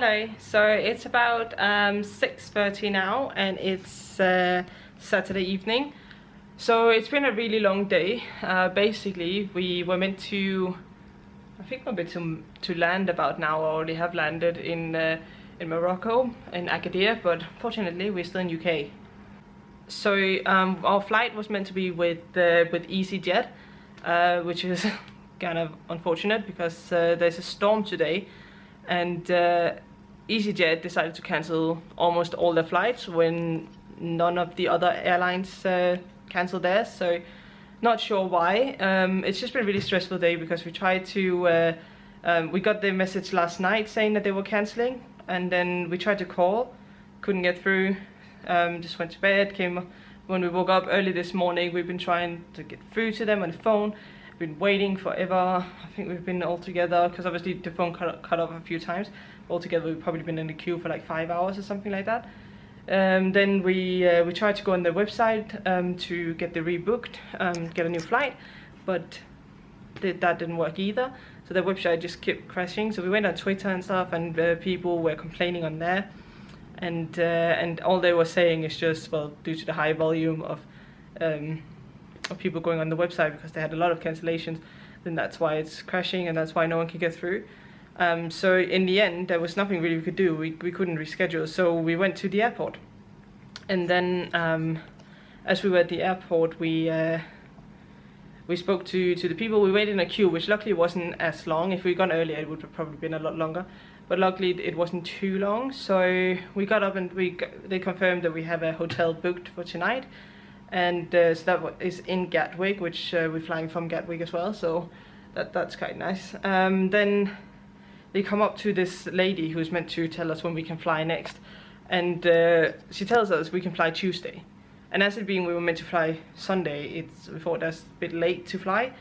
Hello, so it's about 6:30 now and it's Saturday evening. So it's been a really long day. Basically we were meant to, I think we're meant to land about now, or already have landed in Morocco, in Agadir, but fortunately we're still in UK. So our flight was meant to be with EasyJet, which is kind of unfortunate because there's a storm today, and EasyJet decided to cancel almost all their flights when none of the other airlines cancelled theirs. So not sure why. It's just been a really stressful day because we tried to we got the message last night saying that they were cancelling, and then we tried to call, couldn't get through. Just went to bed. Came when we woke up early this morning. We've been trying to get through to them on the phone. Been waiting forever. I think we've been all together, because obviously the phone cut off a few times. Altogether we've probably been in the queue for like 5 hours or something like that. Then we tried to go on their website to get the rebooked, get a new flight, but that didn't work either. So their website just kept crashing. So we went on Twitter and stuff, and people were complaining on there, and all they were saying is just, well, due to the high volume of people going on the website, because they had a lot of cancellations, then that's why it's crashing and that's why no one can get through. So in the end there was nothing really we could do. We couldn't reschedule, so we went to the airport, and then as we were at the airport we spoke to the people. We waited in a queue, which luckily wasn't as long. If we'd gone earlier it would have probably been a lot longer, but luckily it wasn't too long. So we got up and they confirmed that we have a hotel booked for tonight. And so that is in Gatwick, which we're flying from Gatwick as well, so that's quite nice. Then they come up to this lady who's meant to tell us when we can fly next, and she tells us we can fly Tuesday. And as it being we were meant to fly Sunday, we thought that's a bit late to fly.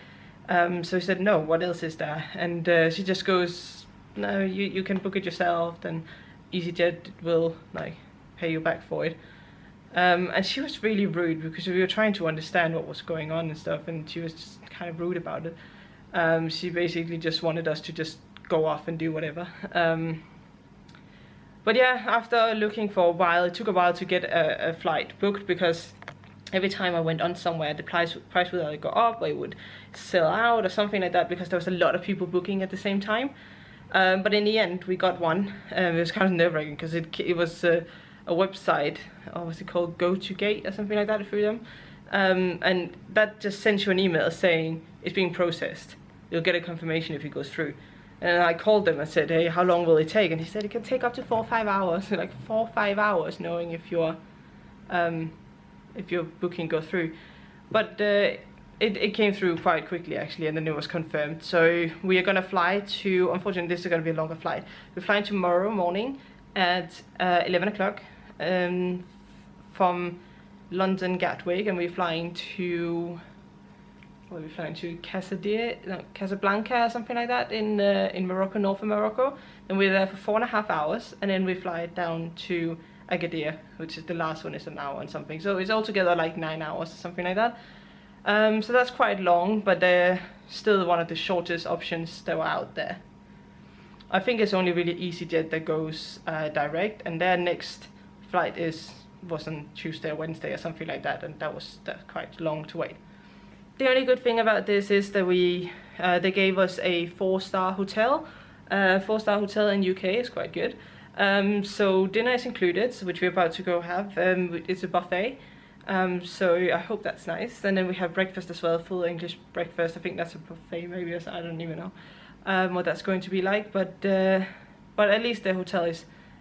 So we said, no, what else is there? And she just goes, no, you can book it yourself, then EasyJet will like pay you back for it. And she was really rude because we were trying to understand what was going on and stuff, and she was just kind of rude about it. She basically just wanted us to just go off and do whatever. But yeah, after looking for a while, it took a while to get a flight booked, because every time I went on somewhere the price would either go up or it would sell out or something like that, because there was a lot of people booking at the same time. But in the end we got one. It was kind of nerve-wracking because it was a website, or what's it called, Go to Gate or something like that, through them, and that just sends you an email saying it's being processed. You'll get a confirmation if it goes through. And I called them and said, hey, how long will it take? And he said it can take up to 4 or 5 hours. Like 4 or 5 hours, knowing if your booking goes through. But it came through quite quickly actually, and then it was confirmed. So we are gonna fly to, unfortunately this is gonna be a longer flight. We're flying tomorrow morning at 11 o'clock from London Gatwick, and we're flying to, where are we flying to? Casablanca or something like that, in Morocco, north of Morocco. And we're there for 4.5 hours, and then we fly down to Agadir, which is the last one, is an hour and something. So it's altogether like 9 hours or something like that. So that's quite long, but they're still one of the shortest options that were out there. I think it's only really EasyJet that goes direct, and their next flight was on Tuesday or Wednesday or something like that, and that's quite long to wait. The only good thing about this is that they gave us a 4-star hotel. 4-star hotel in UK is quite good. So dinner is included, which we're about to go have. It's a buffet. So I hope that's nice. And then we have breakfast as well, full English breakfast. I think that's a buffet, maybe, I don't even know what that's going to be like, but at least the hotel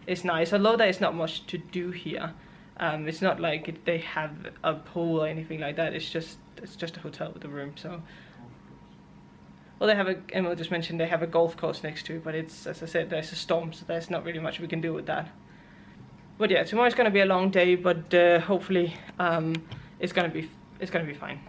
is nice, although there is not much to do here. It's not like they have a pool or anything like that. It's just a hotel with a room. So, well, they have Emma just mentioned they have a golf course next to it, but it's, as I said, there's a storm, so there's not really much we can do with that. But yeah, tomorrow's gonna be a long day, but hopefully it's gonna be fine.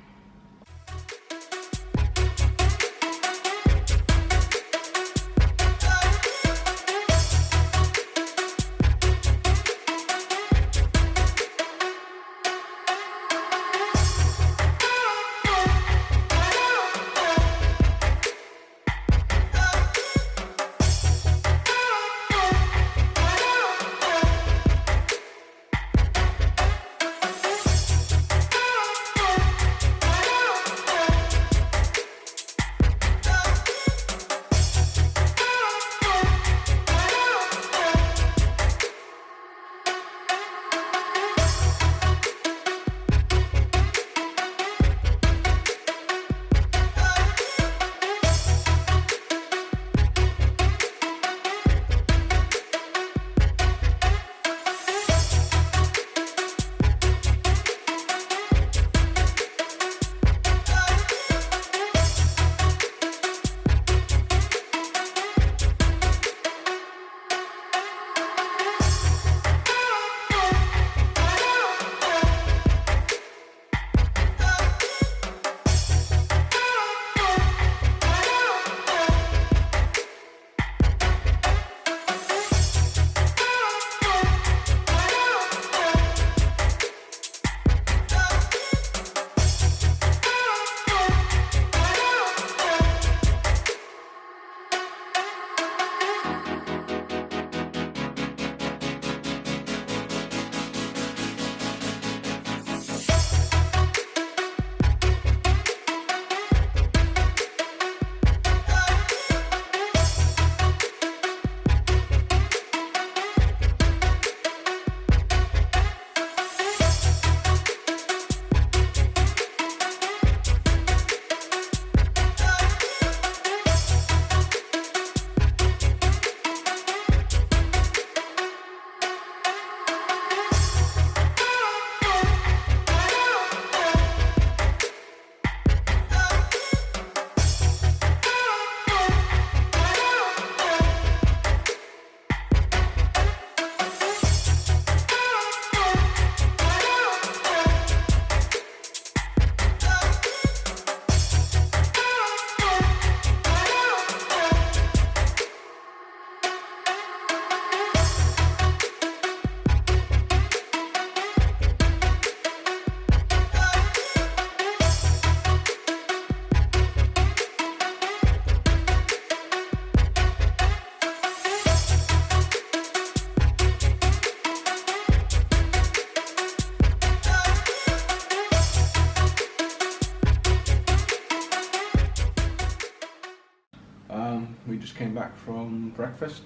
We just came back from breakfast.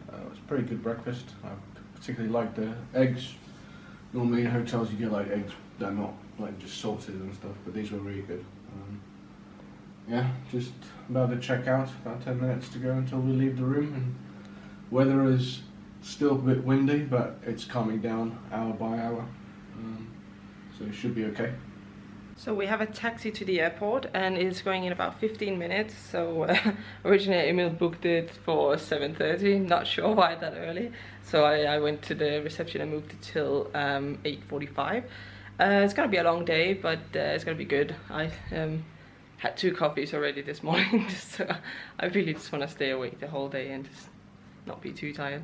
It was a pretty good breakfast. I particularly liked the eggs. Normally in hotels you get like eggs that are not like just salted and stuff, but these were really good. Yeah, just about to check out, about 10 minutes to go until we leave the room, and weather is still a bit windy, but it's calming down hour by hour, so it should be okay. So we have a taxi to the airport and it's going in about 15 minutes. So originally Emil booked it for 7:30, not sure why that early. So I went to the reception and moved it till 8:45. It's gonna be a long day, but it's gonna be good. I had 2 coffees already this morning, so I really just want to stay awake the whole day and just not be too tired.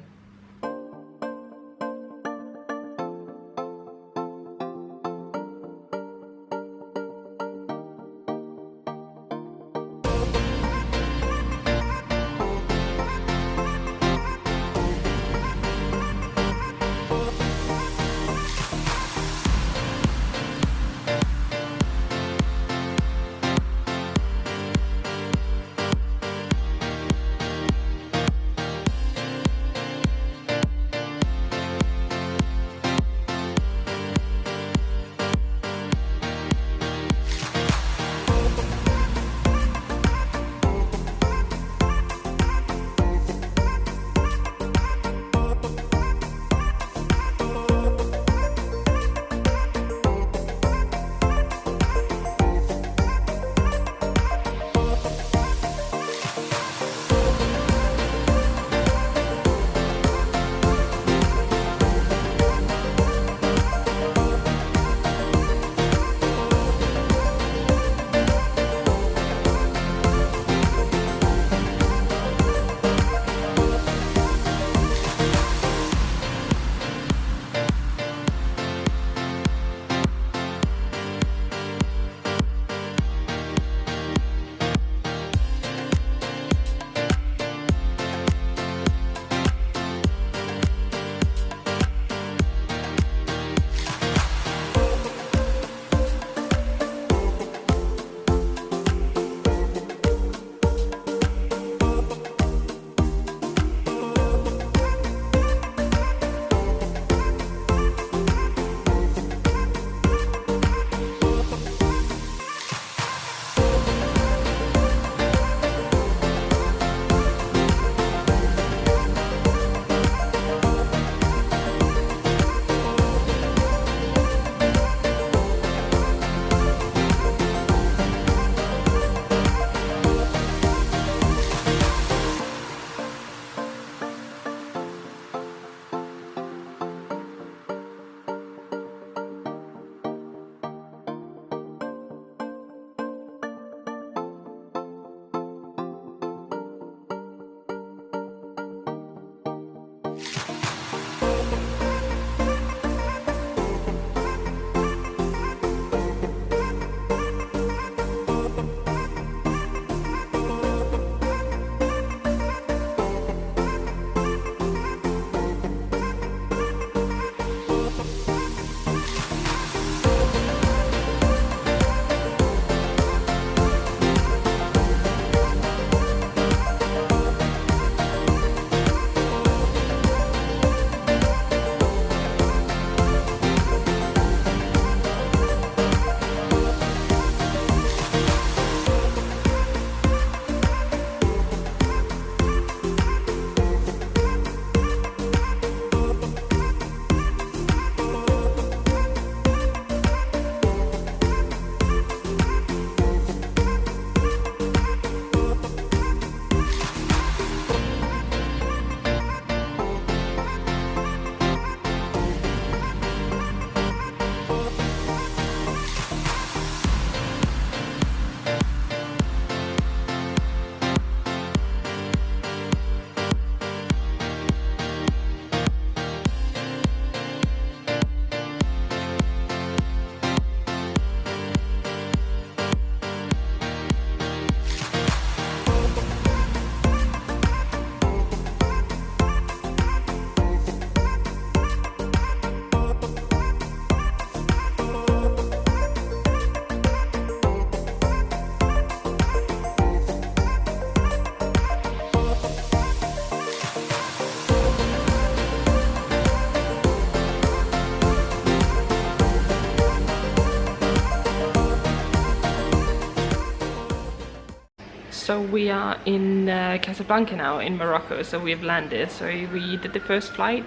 So we are in Casablanca now in Morocco, so we've landed. So we did the first flight.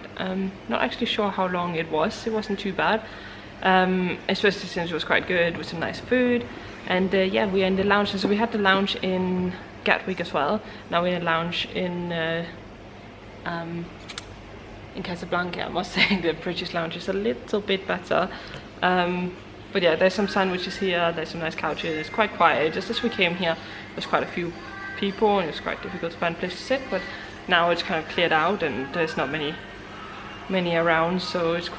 Not actually sure how long it was. It wasn't too bad, especially since it was quite good with some nice food. And yeah, we are in the lounge. So we had the lounge in Gatwick as well. Now we're in a lounge in Casablanca. I must say the British lounge is a little bit better. But yeah, there's some sandwiches here, there's some nice couches, it's quite quiet. Just as we came here, there's quite a few people and it's quite difficult to find a place to sit, but now it's kind of cleared out and there's not many around, so it's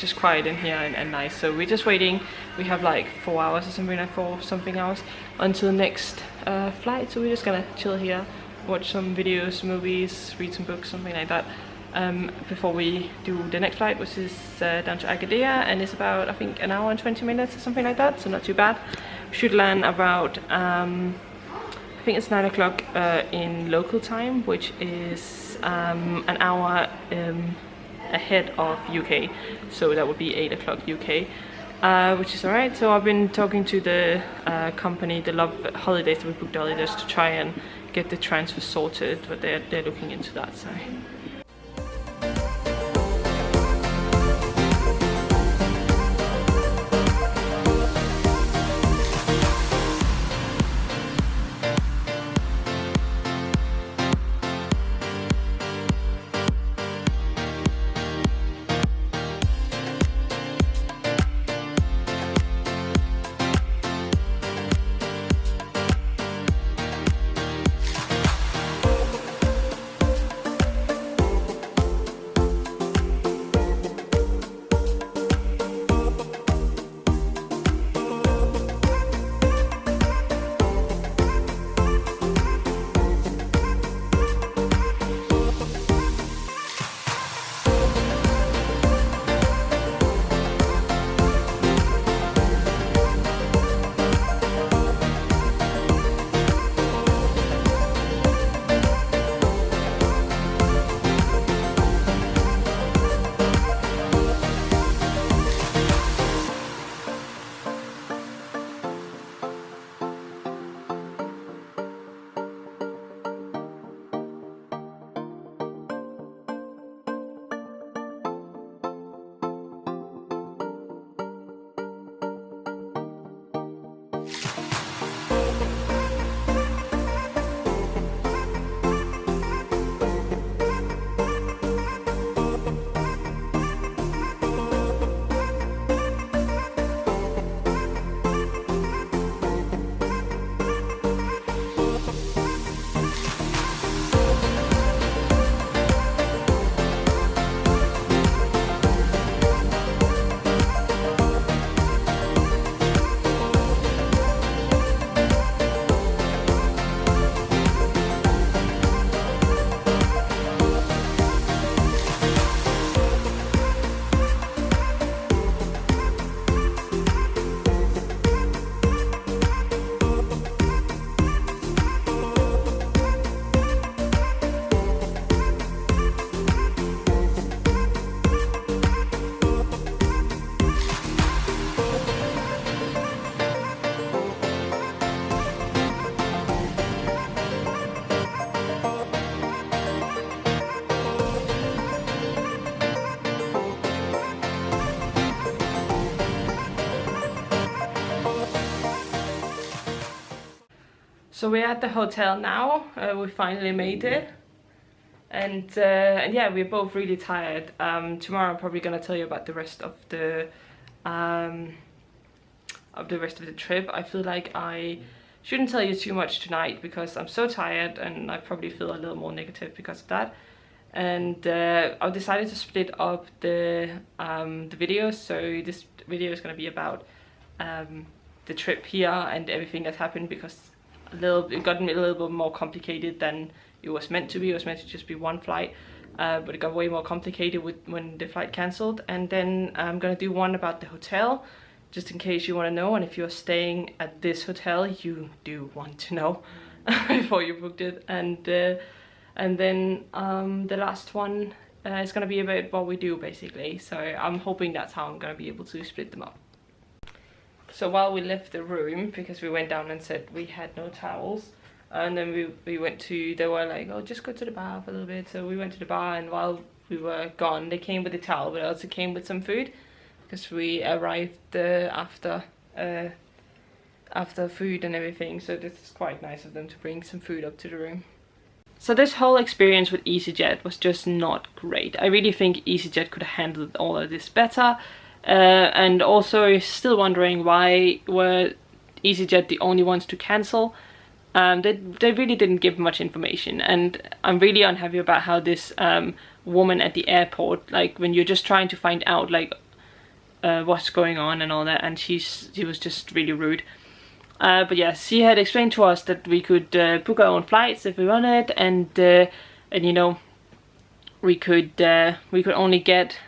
just quiet in here and nice. So we're just waiting. We have like 4 hours or something, like 4 something hours until the next flight, so we're just gonna chill here, watch some videos, movies, read some books, something like that. Before we do the next flight, which is down to Agadir, and it's about, I think, an hour and 20 minutes or something like that, so not too bad. We should land about, I think it's 9 o'clock in local time, which is an hour ahead of UK, so that would be 8 o'clock UK, which is alright. So I've been talking to the company, the Love Holidays, that we booked earlier, just to try and get the transfer sorted, but they're looking into that, so. So we're at the hotel now. We finally made it, and yeah, we're both really tired. Tomorrow I'm probably gonna tell you about the rest of the trip. I feel like I shouldn't tell you too much tonight because I'm so tired, and I probably feel a little more negative because of that. And I've decided to split up the videos. So this video is gonna be about the trip here and everything that happened, because it got a little bit more complicated than it was meant to be. It was meant to just be one flight, but it got way more complicated when the flight cancelled. And then I'm gonna do one about the hotel, just in case you want to know, and if you're staying at this hotel, you do want to know before you booked it. And then the last one is gonna be about what we do, basically. So I'm hoping that's how I'm gonna be able to split them up. So while we left the room, because we went down and said we had no towels, and then we went to, they were like, oh, just go to the bar for a little bit. So we went to the bar, and while we were gone, they came with a towel, but also came with some food, because we arrived after food and everything. So this is quite nice of them to bring some food up to the room. So this whole experience with EasyJet was just not great. I really think EasyJet could have handled all of this better. And also still wondering, why were EasyJet the only ones to cancel? They really didn't give much information, and I'm really unhappy about how this woman at the airport, like when you're just trying to find out like what's going on and all that, and she was just really rude. But yeah, she had explained to us that we could book our own flights if we wanted, and you know, we could only get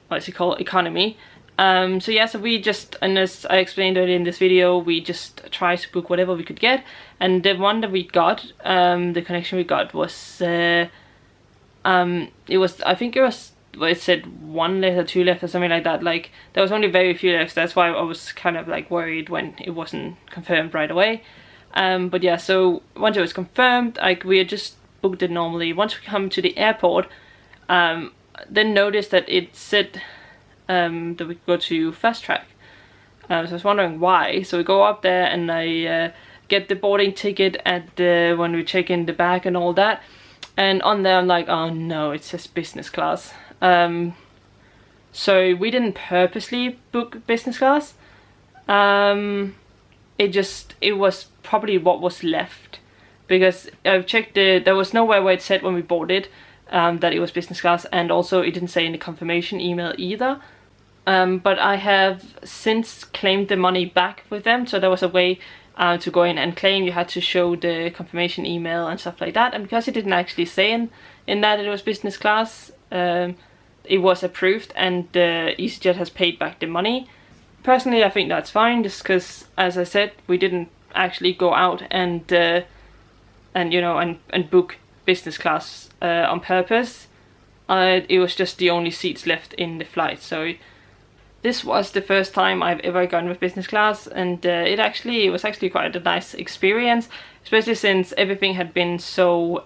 what's it called, economy. So yeah, so we just, and as I explained earlier in this video, we just tried to book whatever we could get, and the one that we got, the connection we got was it was, I think it was, well, it said 1 left or 2 left or something like that. Like there was only very few left. That's why I was kind of like worried when it wasn't confirmed right away. But yeah, so once it was confirmed, like we had just booked it normally. Once we come to the airport, then noticed that it said that we could go to fast track. So I was wondering why. So we go up there, and I get the boarding ticket at when we check in the bag and all that. And on there I'm like, oh no, it says business class. So we didn't purposely book business class. It was probably what was left, because I've checked there was nowhere where it said when we boarded that it was business class, and also it didn't say in the confirmation email either. But I have since claimed the money back with them, so there was a way to go in and claim. You had to show the confirmation email and stuff like that, and because it didn't actually say in that it was business class, it was approved, and EasyJet has paid back the money. Personally, I think that's fine, just because, as I said, we didn't actually go out and you know, and book business class on purpose. It was just the only seats left in the flight. So this was the first time I've ever gone with business class, and it was actually quite a nice experience, especially since everything had been so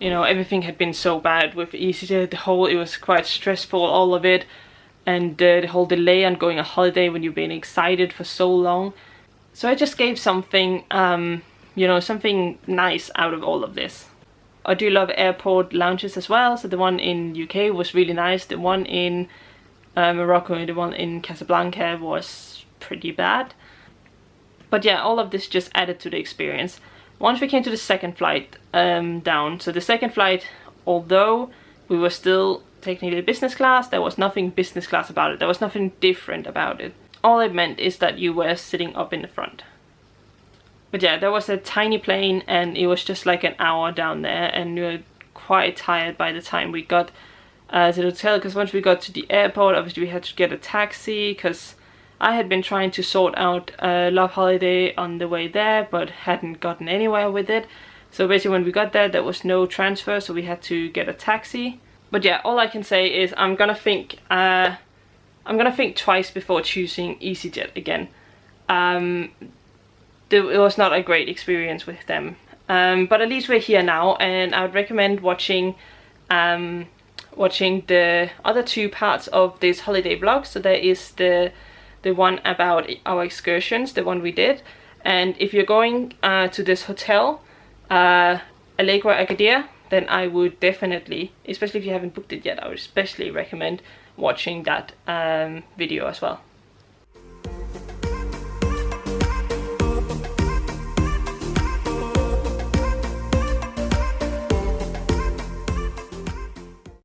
you know, everything had been so bad with EasyJet. It was quite stressful, all of it, and the whole delay on going on holiday when you've been excited for so long. So I just gave something, you know, something nice out of all of this. I do love airport lounges as well. So the one in UK was really nice. The one in Morocco and the one in Casablanca was pretty bad. But yeah, all of this just added to the experience. Once we came to the second flight down, so the second flight, although we were still technically business class, there was nothing business class about it. There was nothing different about it. All it meant is that you were sitting up in the front. But yeah, there was a tiny plane, and it was just like an hour down there, and we were quite tired by the time we got to the hotel, because once we got to the airport, obviously we had to get a taxi, because I had been trying to sort out a love holiday on the way there, but hadn't gotten anywhere with it. So basically when we got there, there was no transfer, so we had to get a taxi. But yeah, all I can say is I'm gonna think twice before choosing EasyJet again. It was not a great experience with them, but at least we're here now, and I would recommend watching the other 2 parts of this holiday vlog. So there is the one about our excursions, the one we did, and if you're going to this hotel, Allegro Agadir, then I would definitely, especially if you haven't booked it yet, I would especially recommend watching that video as well.